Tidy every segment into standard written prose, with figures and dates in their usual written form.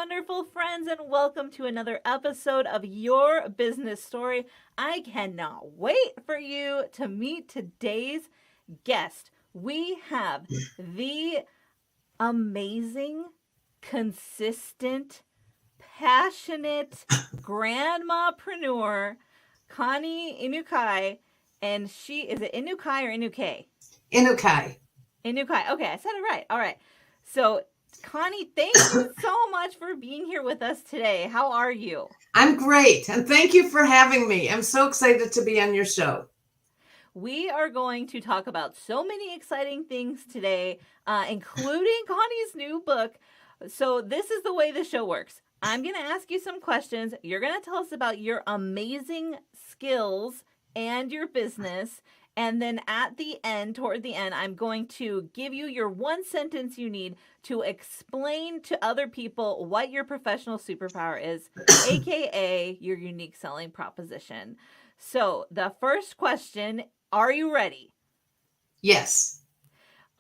wonderful friends, and welcome to another episode of Your Business Story. I cannot wait for you to meet today's guest. We have the amazing, consistent, passionate grandmapreneur, Connie Inukai. And is it Inukai or Inukai? Inukai. Inukai. Okay, I said it right. All right. So, Connie, thank you so much for being here with us today. How are you? I'm great. And thank you for having me. I'm so excited to be on your show. We are going to talk about so many exciting things today, including Connie's new book. So this is the way the show works. I'm going to ask you some questions. You're going to tell us about your amazing skills and your business. And then toward the end, I'm going to give you your one sentence you need to explain to other people what your professional superpower is, aka your unique selling proposition. So the first question, are you ready? Yes.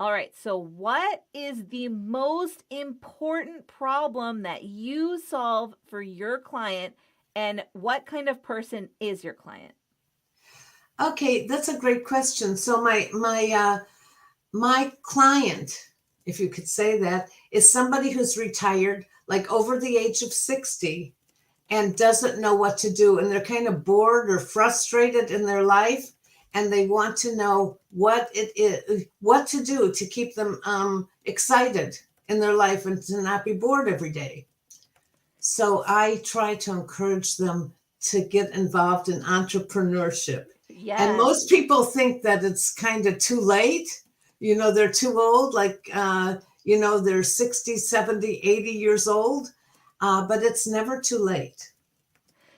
All right. So what is the most important problem that you solve for your client, and what kind of person is your client? Okay, that's a great question. So my client, if you could say that, is somebody who's retired, like over the age of 60, and doesn't know what to do, and they're kind of bored or frustrated in their life, and they want to know what to do to keep them excited in their life and to not be bored every day. So I try to encourage them to get involved in entrepreneurship. Yes. And most people think that it's kind of too late. You know, they're too old, like, they're 60, 70, 80 years old, but it's never too late.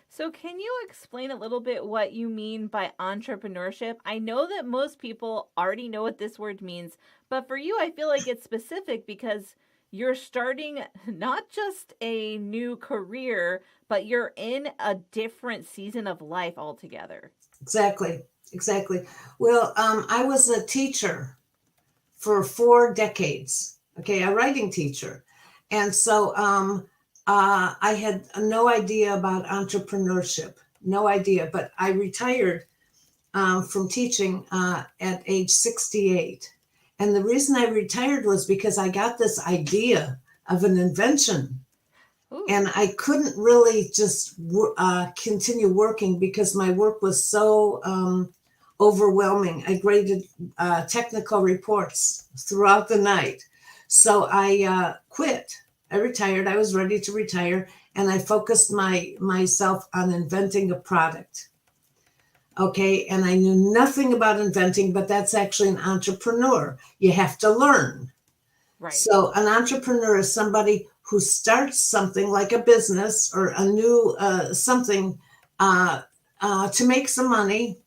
So can you explain a little bit what you mean by entrepreneurship? I know that most people already know what this word means, but for you, I feel like it's specific because you're starting not just a new career, but you're in a different season of life altogether. Exactly. Well, I was a teacher for 4 decades. Okay, a writing teacher. And so I had no idea about entrepreneurship, no idea, but I retired from teaching at age 68. And the reason I retired was because I got this idea of an invention. Ooh. And I couldn't really just continue working because my work was so overwhelming. I graded technical reports throughout the night. So I quit. I retired. I was ready to retire, and I focused myself on inventing a product. Okay, and I knew nothing about inventing, but that's actually an entrepreneur. You have to learn. Right. So an entrepreneur is somebody who starts something like a business or a new something to make some money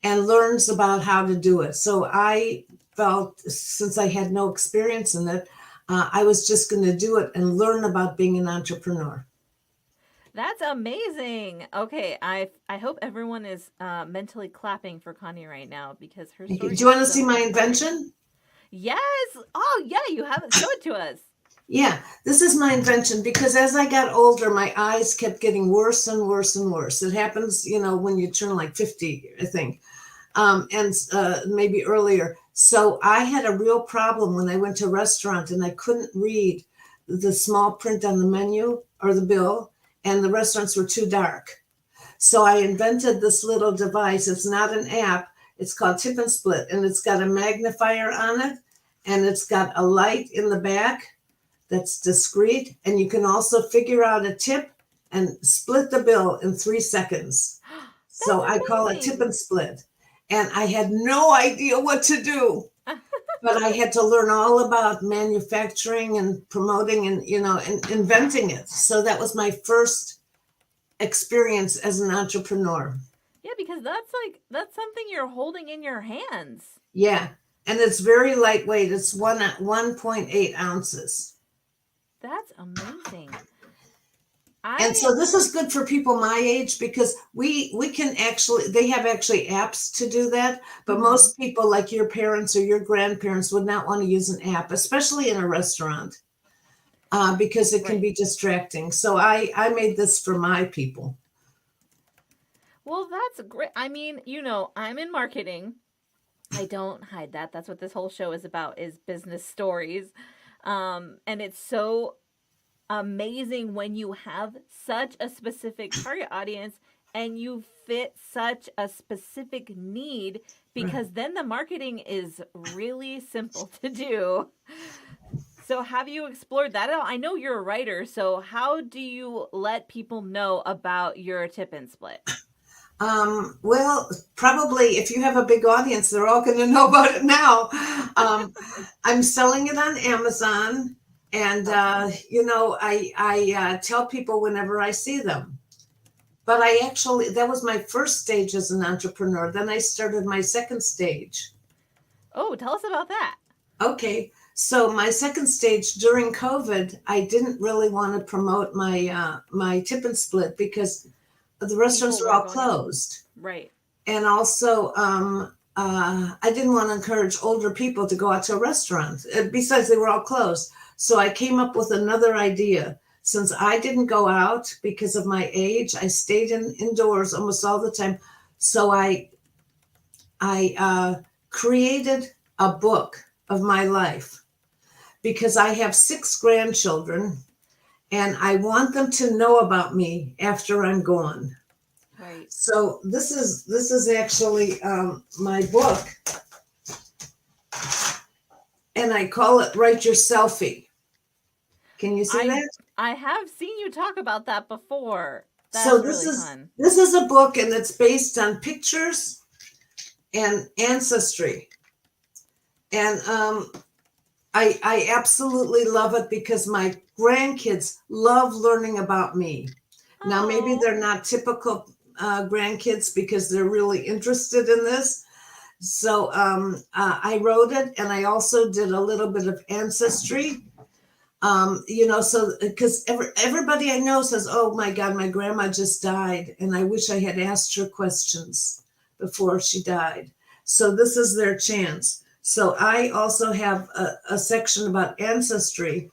and learns about how to do it. So I felt, since I had no experience in it, I was just going to do it and learn about being an entrepreneur. That's amazing. Okay, I hope everyone is mentally clapping for Connie right now because her story. Do you want to see my invention? Yes. Oh, yeah. You haven't show it to us. Yeah, this is my invention because as I got older, my eyes kept getting worse and worse and worse. It happens, when you turn like 50, I think, and maybe earlier. So I had a real problem when I went to a restaurant and I couldn't read the small print on the menu or the bill, and the restaurants were too dark. So I invented this little device. It's not an app. It's called Tip and Split, and it's got a magnifier on it, and it's got a light in the back that's discreet, and you can also figure out a tip and split the bill in 3 seconds. So I call it Tip and Split. And I had no idea what to do, but I had to learn all about manufacturing and promoting and, and inventing it. So that was my first experience as an entrepreneur. Yeah, because that's something you're holding in your hands. Yeah. And it's very lightweight. It's 1.8 ounces. That's amazing. And so this is good for people my age because we can they have apps to do that. But most people like your parents or your grandparents would not want to use an app, especially in a restaurant. because it can Right. be distracting. So I made this for my people. Well, that's great. I mean, I'm in marketing. I don't hide that. That's what this whole show is about, is business stories. And it's so amazing when you have such a specific target audience and you fit such a specific need, Right. because then the marketing is really simple to do. So have you explored that at all? I know you're a writer, so how do you let people know about your tip and split? Well, probably if you have a big audience, they're all going to know about it now. Um, I'm selling it on Amazon, and Awesome. I tell people whenever I see them. But I actually, that was my first stage as an entrepreneur. Then I started my second stage. Oh, tell us about that. Okay, so my second stage during COVID, I didn't really want to promote my tip and split because the restaurants People were weren't all going out. closed. Right. And also, I didn't want to encourage older people to go out to a restaurant. Besides, they were all closed. So I came up with another idea. Since I didn't go out because of my age, I stayed indoors almost all the time. So I created a book of my life because I have 6 grandchildren and I want them to know about me after I'm gone. Right. So this is actually my book, and I call it "Write Your Selfie." Can you see I that? I have seen you talk about that before. So That's this really is fun. this is a book, and it's based on pictures and ancestry, and I absolutely love it because my grandkids love learning about me. Now maybe Oh, they're not typical grandkids because they're really interested in this. So I wrote it, and I also did a little bit of ancestry. So because everybody I know says, "Oh my God, my grandma just died, and I wish I had asked her questions before she died." So this is their chance. So I also have a section about ancestry,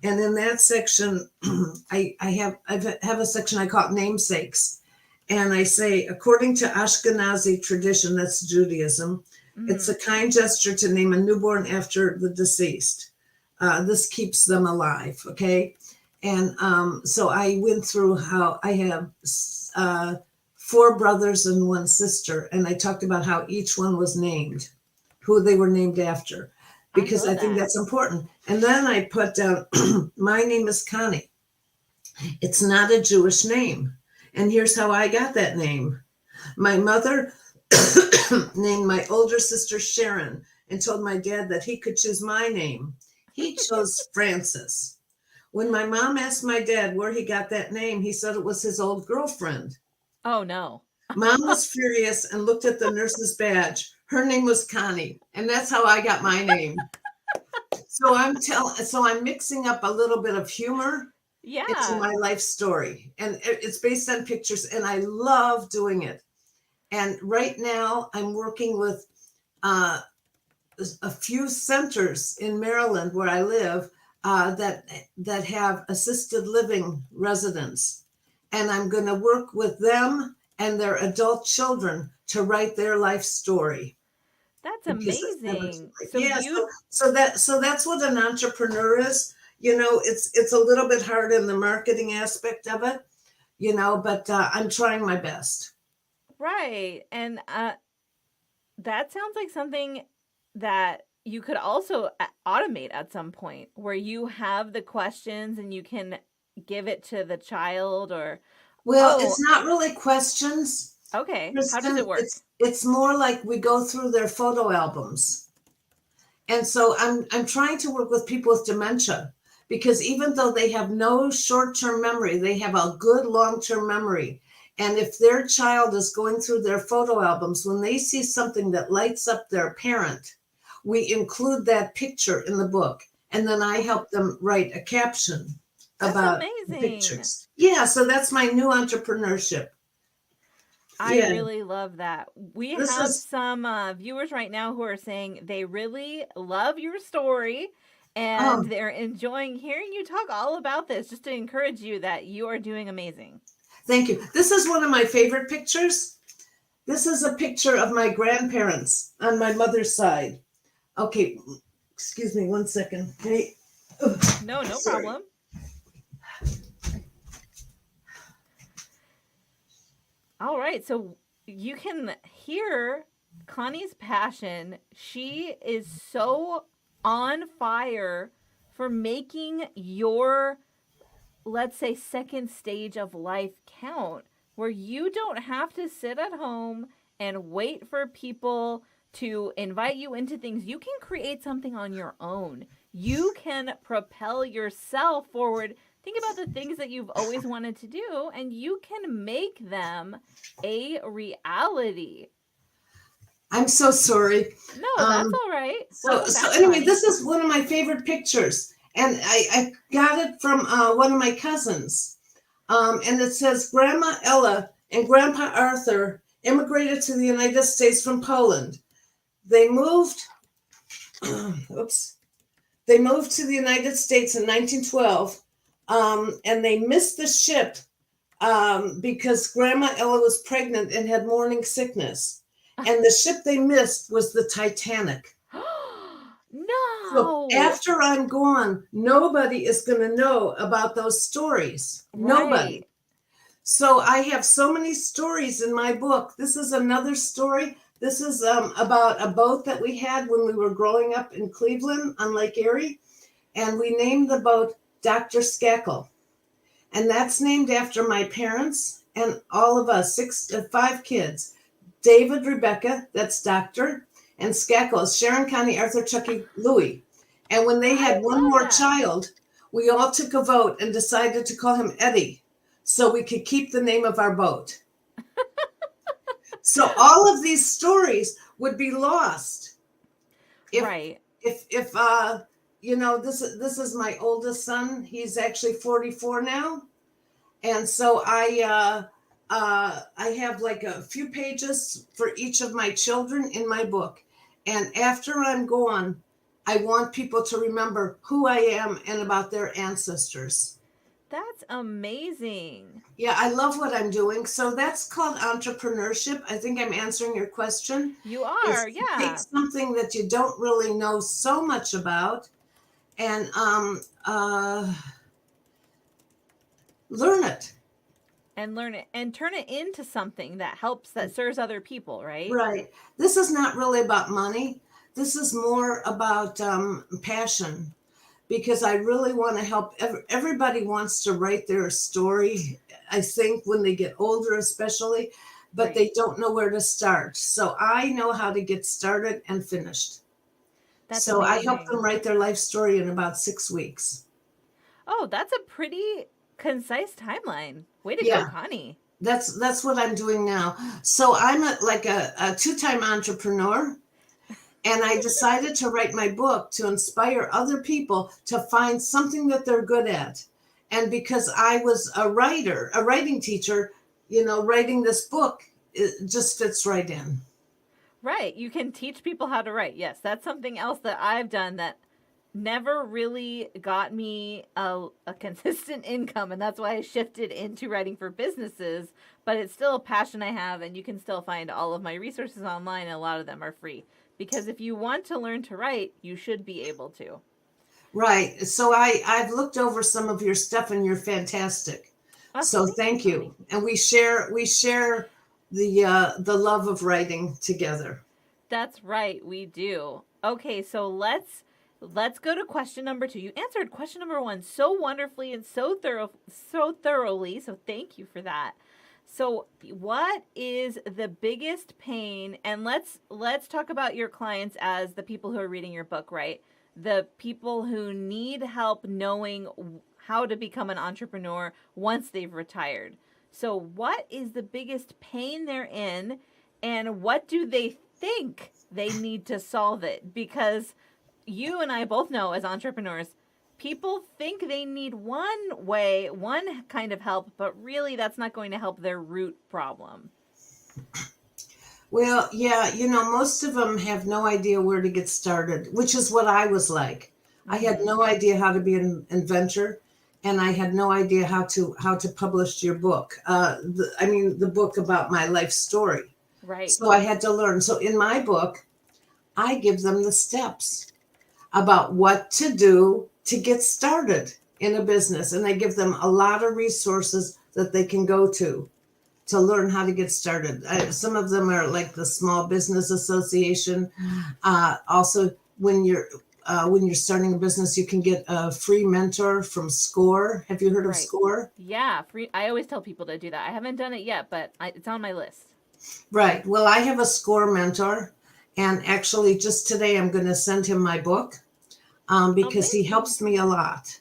and in that section, I have a section I call it namesakes. And I say, according to Ashkenazi tradition, that's Judaism, it's mm-hmm. a kind gesture to name a newborn after the deceased. This keeps them alive, okay? And so I went through how I have 4 brothers and 1 sister, and I talked about how each one was named, who they were named after, I because love I think that. that's important. And then I put down, my name is Connie. It's not a Jewish name. And here's how I got that name. My mother named my older sister Sharon and told my dad that he could choose my name. He chose Francis. When my mom asked my dad where he got that name, he said it was his old girlfriend. Oh no. Mom was furious and looked at the nurse's badge. Her name was Connie, and that's how I got my name. So I'm mixing up a little bit of humor into Yeah. my life story, and it's based on pictures, and I love doing it. And right now I'm working with uh, a few centers in Maryland where I live, that have assisted living residents, and I'm going to work with them and their adult children to write their life story. That's Because amazing. So yeah, you so that's what an entrepreneur is. It's a little bit hard in the marketing aspect of it, but I'm trying my best. right. And that sounds like something that you could also automate at some point, where you have the questions and you can give it to the child, or Well, oh, it's not really questions, okay. How does it Kristen. work? It's more like we go through their photo albums. And so I'm trying to work with people with dementia, because even though they have no short-term memory, they have a good long-term memory. And if their child is going through their photo albums, when they see something that lights up their parent, we include that picture in the book. And then I Oh, help them write a caption that's about the amazing. pictures. Yeah, so that's my new entrepreneurship. I Yeah, really love that. We this have is some viewers right now who are saying they really love your story and Oh, they're enjoying hearing you talk all about this, just to encourage you that you are doing amazing. thank you. This is one of my favorite pictures. This is a picture of my grandparents on my mother's side. Okay, excuse me one second. Okay. No, no Sorry. problem. All right, so you can hear Connie's passion. She is so on fire for making your, let's say, second stage of life count, where you don't have to sit at home and wait for people to invite you into things. You can create something on your own. You can propel yourself forward. Think about the things that you've always wanted to do, and you can make them a reality. I'm so sorry. No, that's all right. So, Welcome so back, anyway, Connie. this is one of my favorite pictures, and I got it from one of my cousins, and it says Grandma Ella and Grandpa Arthur immigrated to the United States from Poland. They moved, oops, they moved to the United States in 1912, and they missed the ship because Grandma Ella was pregnant and had morning sickness. And the ship they missed was the Titanic. So No. after I'm gone, nobody is going to know about those stories. Nobody. Right. So I have so many stories in my book. This is another story. This is about a boat that we had when we were growing up in Cleveland on Lake Erie. And we named the boat Dr. Skakel. And that's named after my parents and all of us, 5 kids. David, Rebecca, that's Doctor, and Skakel, Sharon, Connie, Arthur, Chucky, Louie. And when they had one more child, we all took a vote and decided to call him Eddie so we could keep the name of our boat. So all of these stories would be lost if Right. if this is my oldest son. He's actually 44 now. And so I have like a few pages for each of my children in my book. And after I'm gone, I want people to remember who I am and about their ancestors. That's amazing. Yeah, I love what I'm doing. So that's called entrepreneurship. I think I'm answering your question. You Is are, to yeah. take something that you don't really know so much about and learn it. And learn it and turn it into something that helps, that serves other people, right? Right. This is not really about money. This is more about passion, because I really want to help. Everybody wants to write their story, I think, when they get older, especially, but Right. they don't know where to start. So I know how to get started and finished. That's So I help amazing. them write their life story in about 6 weeks. Oh, that's a pretty concise timeline. Way to go, Yeah. Connie. That's what I'm doing now. So I'm a 2-time entrepreneur, and I decided to write my book to inspire other people to find something that they're good at. And because I was a writing teacher, writing this book, it just fits right in. Right. You can teach people how to write. Yes, that's something else that I've done that never really got me a consistent income, and that's why I shifted into writing for businesses. But it's still a passion I have, and you can still find all of my resources online, and a lot of them are free. Because if you want to learn to write, you should be able to. Right. So I've looked over some of your stuff, and you're fantastic. Oh, So thank you. And we share the love of writing together. That's right, we do. Okay, so let's go to question number 2. You answered question number 1 so wonderfully and so thoroughly. So thank you for that. So what is the biggest pain? And let's talk about your clients as the people who are reading your book, right? The people who need help knowing how to become an entrepreneur once they've retired. So what is the biggest pain they're in, and what do they think they need to solve it? Because you and I both know, as entrepreneurs, people think they need one way, one kind of help, but really that's not going to help their root problem. Well, yeah, most of them have no idea where to get started, which is what I was like. I had Mm-hmm. no idea how to be an inventor, and I had no idea how to publish your book. The book about my life story. Right. So I had to learn. So in my book, I give them the steps about what to do to get started in a business, and I give them a lot of resources that they can go to learn how to get started. Some of them are like the Small Business Association. Also, when you're starting a business, you can get a free mentor from SCORE. Have you heard of Right. SCORE? Yeah. Free. I always tell people to do that. I haven't done it yet, but it's on my list. Right. Well, I have a SCORE mentor, and actually, just today, I'm going to send him my book because he Amazing. helps me a lot.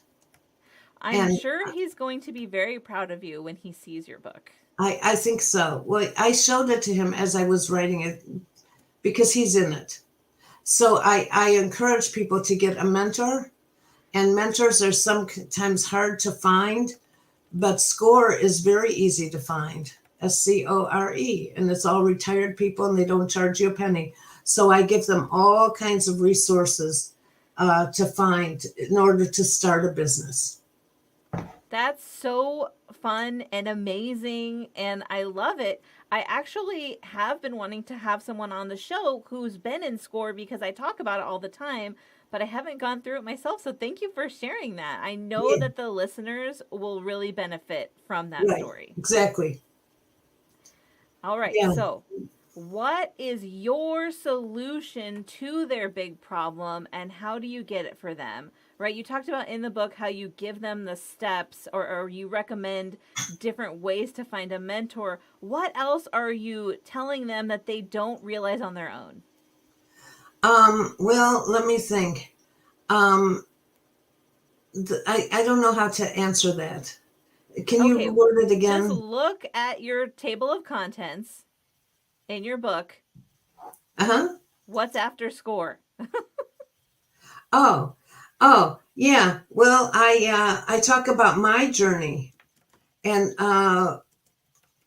I'm And sure he's going to be very proud of you when he sees your book. I think so. Well, I showed it to him as I was writing it because he's in it. So I encourage people to get a mentor, and mentors are sometimes hard to find, but SCORE is very easy to find. SCORE, and it's all retired people, and they don't charge you a penny. So I give them all kinds of resources to find in order to start a business. That's so fun and amazing, and I love it. I actually have been wanting to have someone on the show who's been in SCORE because I talk about it all the time, but I haven't gone through it myself. So thank you for sharing that. I know Yeah, that the listeners will really benefit from that right, story. exactly. All right, Yeah. so what is your solution to their big problem and how do you get it for them? Right? You talked about in the book how you give them the steps or you recommend different ways to find a mentor. What else are you telling them that they don't realize on their own? Well, let me think. Um, I don't know how to answer that. Can you Okay, reword it just again? look at your table of contents in your book. Uh-huh. What's after SCORE? Oh, oh, yeah. Well, I talk about my journey and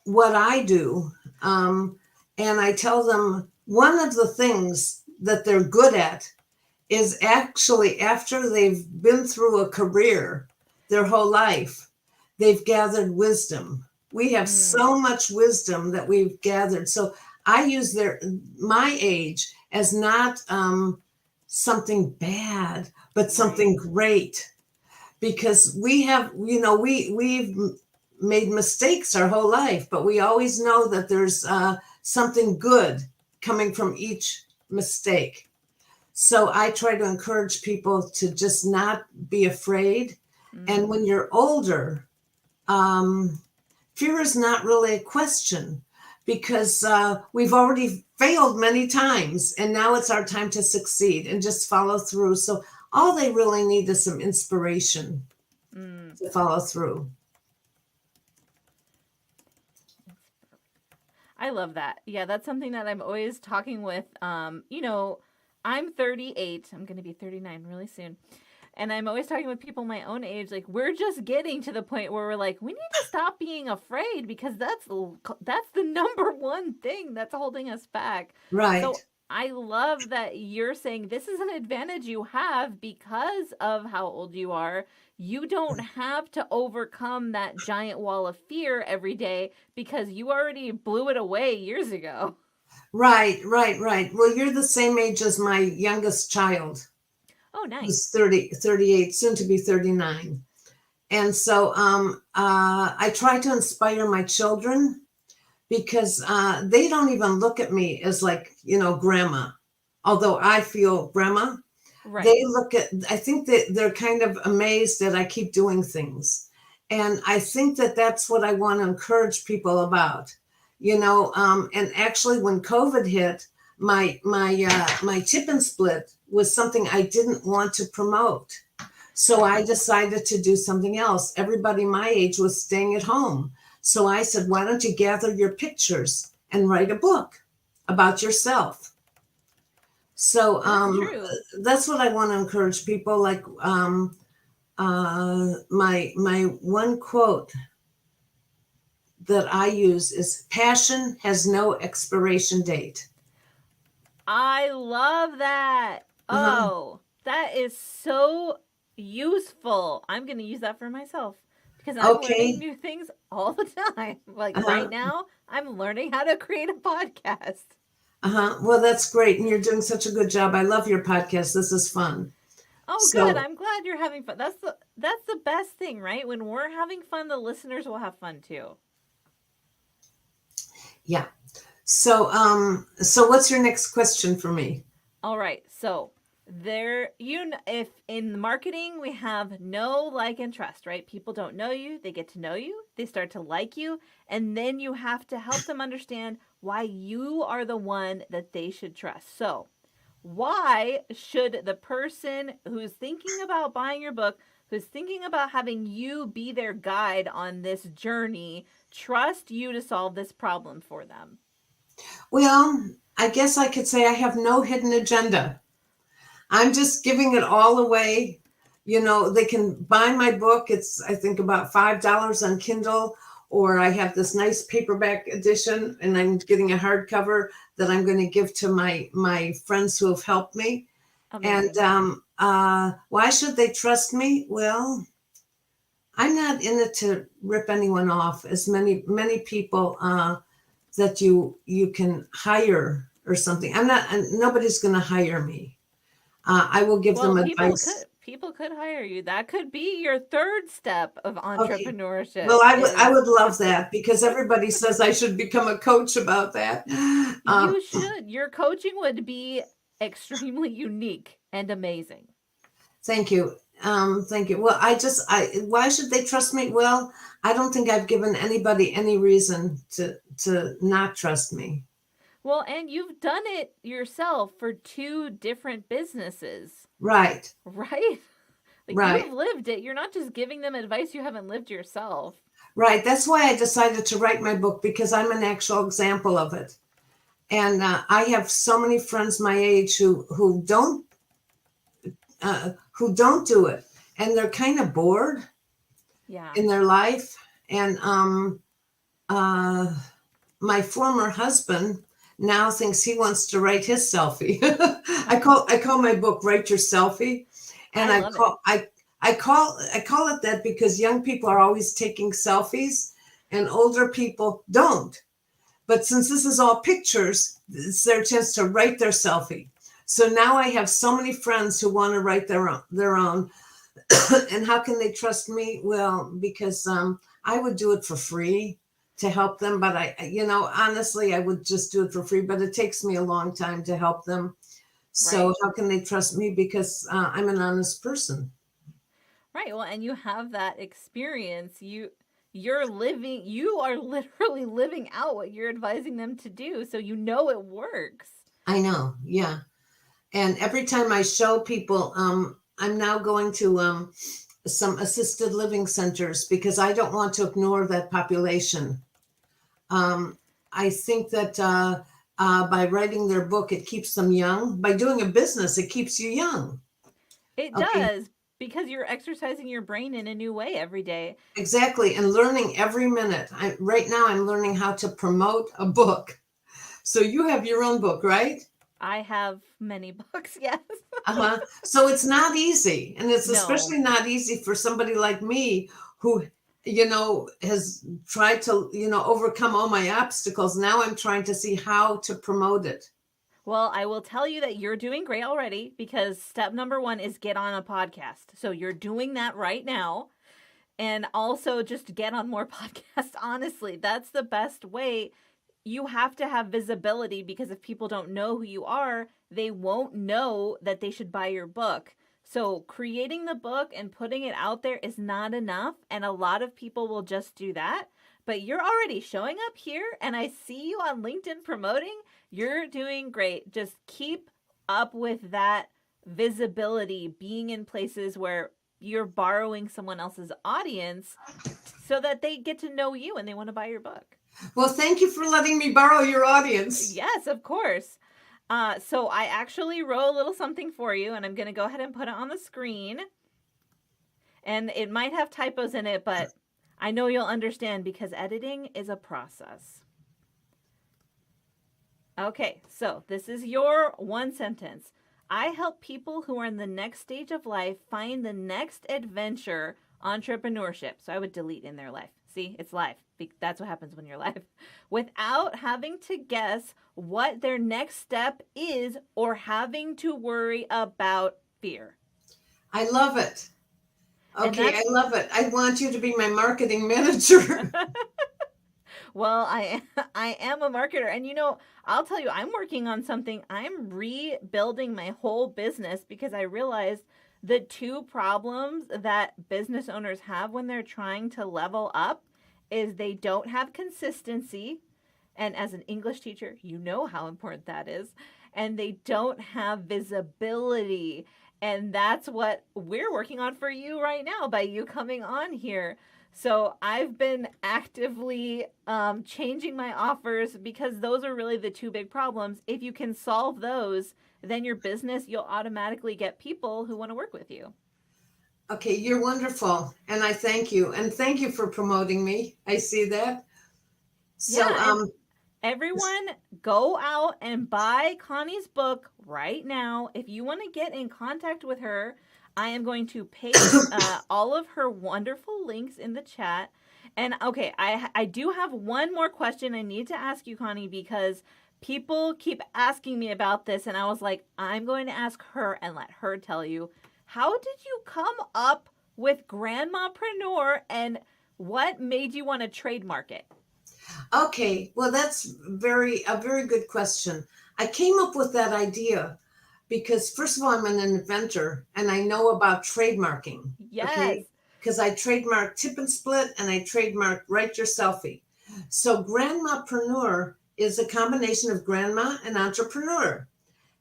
what I do, and I tell them one of the things that they're good at is actually after they've been through a career their whole life, they've gathered wisdom. We have Mm, so much wisdom that we've gathered. So I use my age as not something bad, but right. something great because we've made mistakes our whole life, but we always know that there's something good coming from each mistake. So I try to encourage people to just not be afraid. And Mm, when you're older, um, fear is not really a question because we've already failed many times and now it's our time to succeed and just follow through. So all they really need is some inspiration mm. to follow through. I love that. Yeah, that's something that I'm always talking with. I'm 38. I'm going to be 39 really soon. And I'm always talking with people my own age. Like, we're just getting to the point where we're like, we need to stop being afraid because that's the number one thing that's holding us back. So Right. I love that you're saying this is an advantage you have because of how old you are. You don't have to overcome that giant wall of fear every day because you already blew it away years ago. Right, right, right. Well, you're the same age as my youngest child, Oh, who's nice. 38, soon to be 39. And so I try to inspire my children because they don't even look at me as like, grandma. Although I feel grandma, Right. I think that they're kind of amazed that I keep doing things. And I think that that's what I want to encourage people about, and actually when COVID hit, my tip and split was something I didn't want to promote. So I decided to do something else. Everybody my age was staying at home. So I said, why don't you gather your pictures and write a book about yourself? So That's true. that's what I want to encourage people. Like my one quote that I use is passion has no expiration date. I love that. Uh-huh. Oh, That is so useful. I'm going to use that for myself because I'm learning Okay. new things all the time. Like right Uh-huh. now, I'm learning how to create a podcast. Uh-huh. Well, that's great. And you're doing such a good job. I love your podcast. This is fun. Oh, good. So, I'm glad you're having fun. That's the best thing, right? When we're having fun, the listeners will have fun too. yeah. So what's your next question for me? All right. So if in marketing we have know, like, and trust, right? People don't know you, they get to know you, they start to like you, and then you have to help them understand why you are the one that they should trust. So, why should the person who's thinking about buying your book, who's thinking about having you be their guide on this journey, trust you to solve this problem for them? Well, I guess I could say I have no hidden agenda. I'm just giving it all away. They can buy my book. It's, I think, about $5 on Kindle, or I have this nice paperback edition, and I'm getting a hardcover that I'm going to give to my friends who have helped me. Amazing. And why should they trust me? Well, I'm not in it to rip anyone off, as many people that you can hire or something. Nobody's going to hire me. I will give them Well, advice. people could hire you. That could be your third step of Okay. entrepreneurship Well, I is would love that, because everybody says I should become a coach about that. you should. Your coaching would be extremely unique and amazing. Thank you. Thank you. Well, why should they trust me? Well, I don't think I've given anybody any reason to not trust me. Well, and you've done it yourself for two different businesses, Right. right? Like Right. you've lived it. You're not just giving them advice you haven't lived yourself. Right. That's why I decided to write my book, because I'm an actual example of it. And I have so many friends my age who don't do it, and they're kind of bored Yeah. in their life. And my former husband now thinks he wants to write his selfie. I call my book "Write Your Selfie," and I love it. I call it that because young people are always taking selfies, and older people don't. But since this is all pictures, it's their chance to write their selfie. So now I have so many friends who want to write their own. And how can they trust me? Well, because I would do it for free to help them. But honestly, I would just do it for free. But it takes me a long time to help them. So Right. how can they trust me? Because I'm an honest person. Right. Well, and you have that experience. You are literally living out what you're advising them to do, so you know it works. I know. Yeah. And every time I show people, I'm now going to some assisted living centers, because I don't want to ignore that population. I think that by writing their book, it keeps them young. By doing a business, it keeps you young. It Okay, does because you're exercising your brain in a new way every day. exactly. And learning every minute. Right now, I'm learning how to promote a book. So you have your own book, right? I have many books, yes. Uh-huh. So it's not easy. And it's No. especially not easy for somebody like me who, has tried to, overcome all my obstacles. Now I'm trying to see how to promote it. Well, I will tell you that you're doing great already because step number 1 is get on a podcast. So you're doing that right now. And also just get on more podcasts. Honestly, that's the best way. You have to have visibility because if people don't know who you are, they won't know that they should buy your book. So creating the book and putting it out there is not enough. And a lot of people will just do that. But you're already showing up here and I see you on LinkedIn promoting. You're doing great. Just keep up with that visibility, being in places where you're borrowing someone else's audience so that they get to know you and they want to buy your book. Well, thank you for letting me borrow your audience. Yes, of course. So I actually wrote a little something for you, and I'm going to go ahead and put it on the screen. And it might have typos in it, but I know you'll understand because editing is a process. Okay, so this is your one sentence. I help people who are in the next stage of life find the next adventure, entrepreneurship. So I would delete in their life. See, it's life. That's what happens when you're live. Without having to guess what their next step is or having to worry about fear. I love it. And Okay, I that's love it. I want you to be my marketing manager. well, I am a marketer, and I'll tell you, I'm working on something. I'm rebuilding my whole business because I realized the two problems that business owners have when they're trying to level up is they don't have consistency, and as an English teacher, you know how important that is, and they don't have visibility. And that's what we're working on for you right now by you coming on here. So I've been actively changing my offers because those are really the two big problems. If you can solve those, then your business, you'll automatically get people who want to work with you. Okay, you're wonderful. And I thank you. And thank you for promoting me. I see that. So, Yeah, everyone, go out and buy Connie's book right now. If you want to get in contact with her, I am going to paste all of her wonderful links in the chat. And okay, I do have one more question I need to ask you, Connie, because people keep asking me about this. And I was like, I'm going to ask her and let her tell you. How did you come up with Grandmapreneur, and what made you want to trademark it? okay, well, that's a very good question. I came up with that idea because, first of all, I'm an inventor and I know about trademarking. Yes. Okay, because I trademarked tip and split and I trademarked write your selfie. So Grandmapreneur is a combination of grandma and entrepreneur.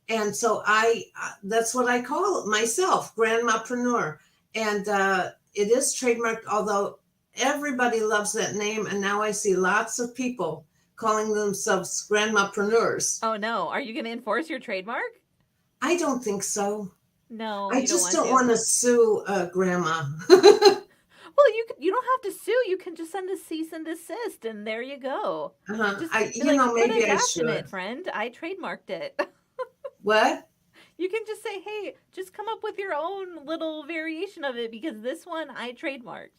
And so that's what I call myself, Grandmapreneur. And it is trademarked, although everybody loves that name. And now I see lots of people calling themselves Grandmapreneurs. Oh no, are you going to enforce your trademark? I don't think so. No, I you just don't don't want want to sue grandma. well, you don't have to sue. You can just send a cease and desist, and there you go. Just be like, put Maybe a I dash in it, should. friend. I trademarked it. What? You can just say, hey, just come up with your own little variation of it because this one I trademarked.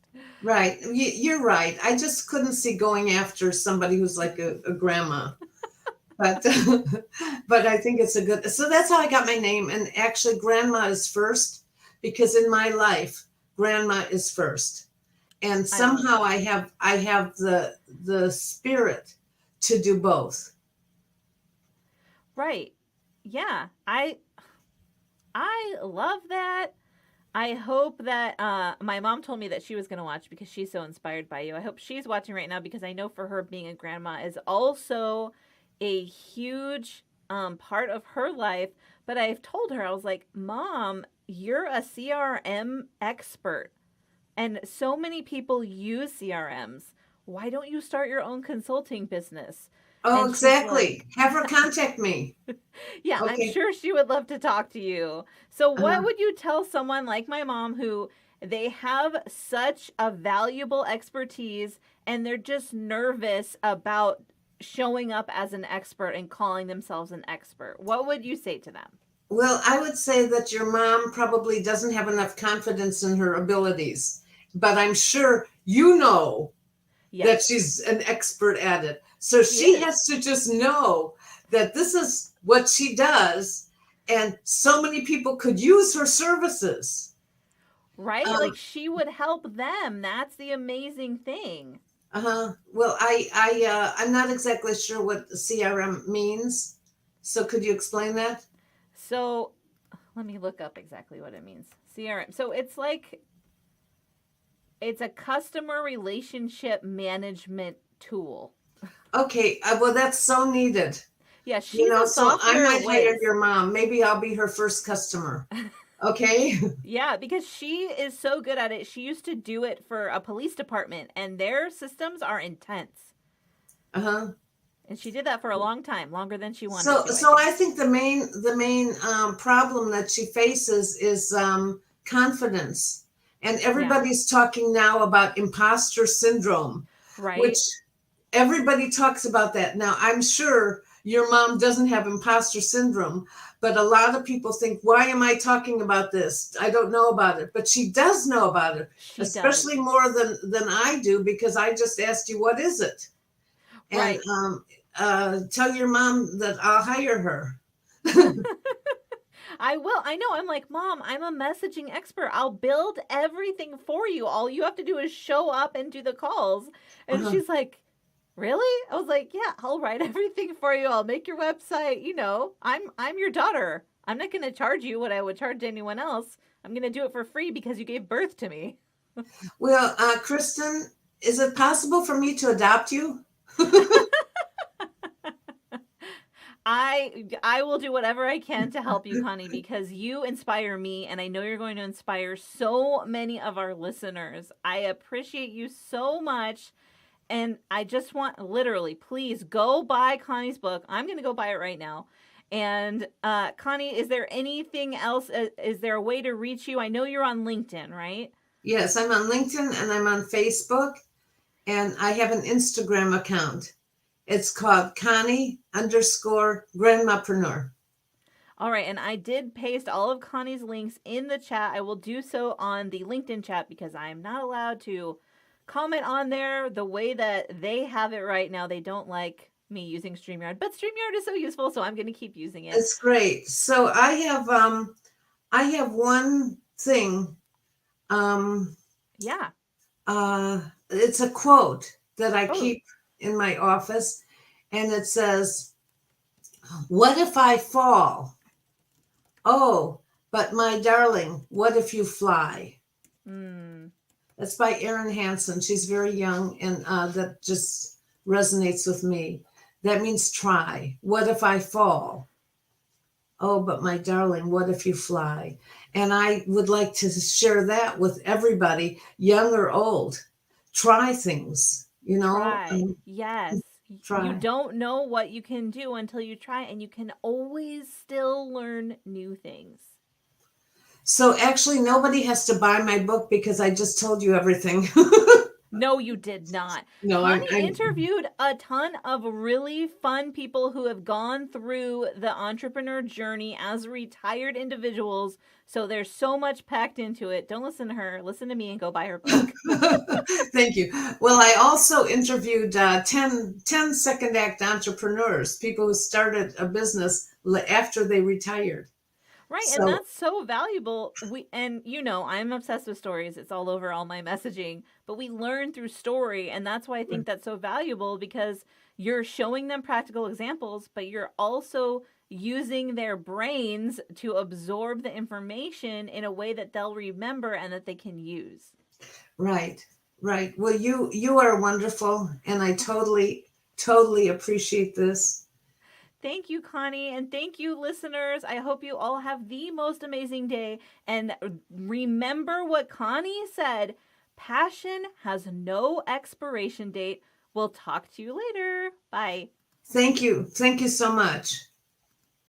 Right. You're right. I just couldn't see going after somebody who's like a grandma. But but I think it's a good. So that's how I got my name. And actually, grandma is first because in my life, grandma is first. And somehow I have the spirit to do both. Right. Yeah. I love that. I hope that my mom told me that she was going to watch because she's so inspired by you. I hope she's watching right now because I know for her being a grandma is also a huge part of her life. But I've told her, I was like, Mom, you're a CRM expert. And so many people use CRMs. Why don't you start your own consulting business? Oh, And she's exactly. like, Have her contact me. yeah, I'm Okay. sure she would love to talk to you. So, what Uh, would you tell someone like my mom who they have such a valuable expertise and they're just nervous about showing up as an expert and calling themselves an expert? What would you say to them? well, I would say that your mom probably doesn't have enough confidence in her abilities, but I'm sure you know that Yes, she's an expert at it. So she she is. has to just know that this is what she does, and so many people could use her services. Right? Like Um, she would help them. That's the amazing thing. well, I'm not exactly sure what CRM means. So could you explain that? So, let me look up exactly what it means. CRM. So, it's a customer relationship management tool. Okay, well, that's so needed. Yeah, she's a So I software might hire whiz. your mom. Maybe I'll be her first customer. Okay. Yeah, because she is so good at it. She used to do it for a police department, and their systems are intense. Uh-huh. And she did that for a long time, longer than she wanted So, to, I so I think. think the main problem that she faces is confidence, and Yeah, everybody's talking now about imposter syndrome, which right? everybody talks about that now. I'm sure your mom doesn't have imposter syndrome. But a lot of people think, why am I talking about this? I don't know about it. But she does know about it, She does. especially more than I do, because I just asked you, what is it? And Right. tell your mom that I'll hire her. I will. I know. I'm like, Mom, I'm a messaging expert. I'll build everything for you. All you have to do is show up and do the calls. And Uh-huh. she's like, Really? I was like, Yeah, I'll write everything for you. I'll make your website. I'm your daughter. I'm not going to charge you what I would charge anyone else. I'm going to do it for free because you gave birth to me. Well, Kristin, is it possible for me to adopt you? I will do whatever I can to help you, Connie, because you inspire me, and I know you're going to inspire so many of our listeners. I appreciate you so much, and I just want, literally, please go buy Connie's book. I'm going to go buy it right now. And Connie, is there anything else? Is there a way to reach you? I know you're on LinkedIn, right? Yes, I'm on LinkedIn and I'm on Facebook, and I have an Instagram account. It's called Connie_Grandmapreneur. All right, and I did paste all of Connie's links in the chat. I will do so on the LinkedIn chat because I am not allowed to comment on there the way that they have it right now. They don't like me using StreamYard, but StreamYard is so useful, so I'm going to keep using it. It's great. So I have one thing. Yeah. It's a quote that I Oh. keep in my office, and it says, "What if I fall? Oh, but my darling, what if you fly?" Mm. That's by Erin Hansen. She's very young, and that just resonates with me. That means try. What if I fall? Oh, but my darling, what if you fly? And I would like to share that with everybody, young or old. Try things, Try. Yes. You try. don't know what you can do until you try, and you can always still learn new things. So actually, nobody has to buy my book because I just told you everything. No, you did not. No, Connie interviewed a ton of really fun people who have gone through the entrepreneur journey as retired individuals. So there's so much packed into it. Don't listen to her. Listen to me and go buy her book. Thank you. Well, I also interviewed 10 second act entrepreneurs, people who started a business after they retired. Right, and So, that's so valuable. I'm obsessed with stories. It's all over all my messaging, but we learn through story, and that's why I think that's so valuable because you're showing them practical examples, but you're also using their brains to absorb the information in a way that they'll remember and that they can use. right, right. Well, you are wonderful, and I totally appreciate this. Thank you, Connie, and thank you, listeners. I hope you all have the most amazing day. And remember what Connie said, passion has no expiration date. We'll talk to you later. Bye. Thank you. Thank you so much.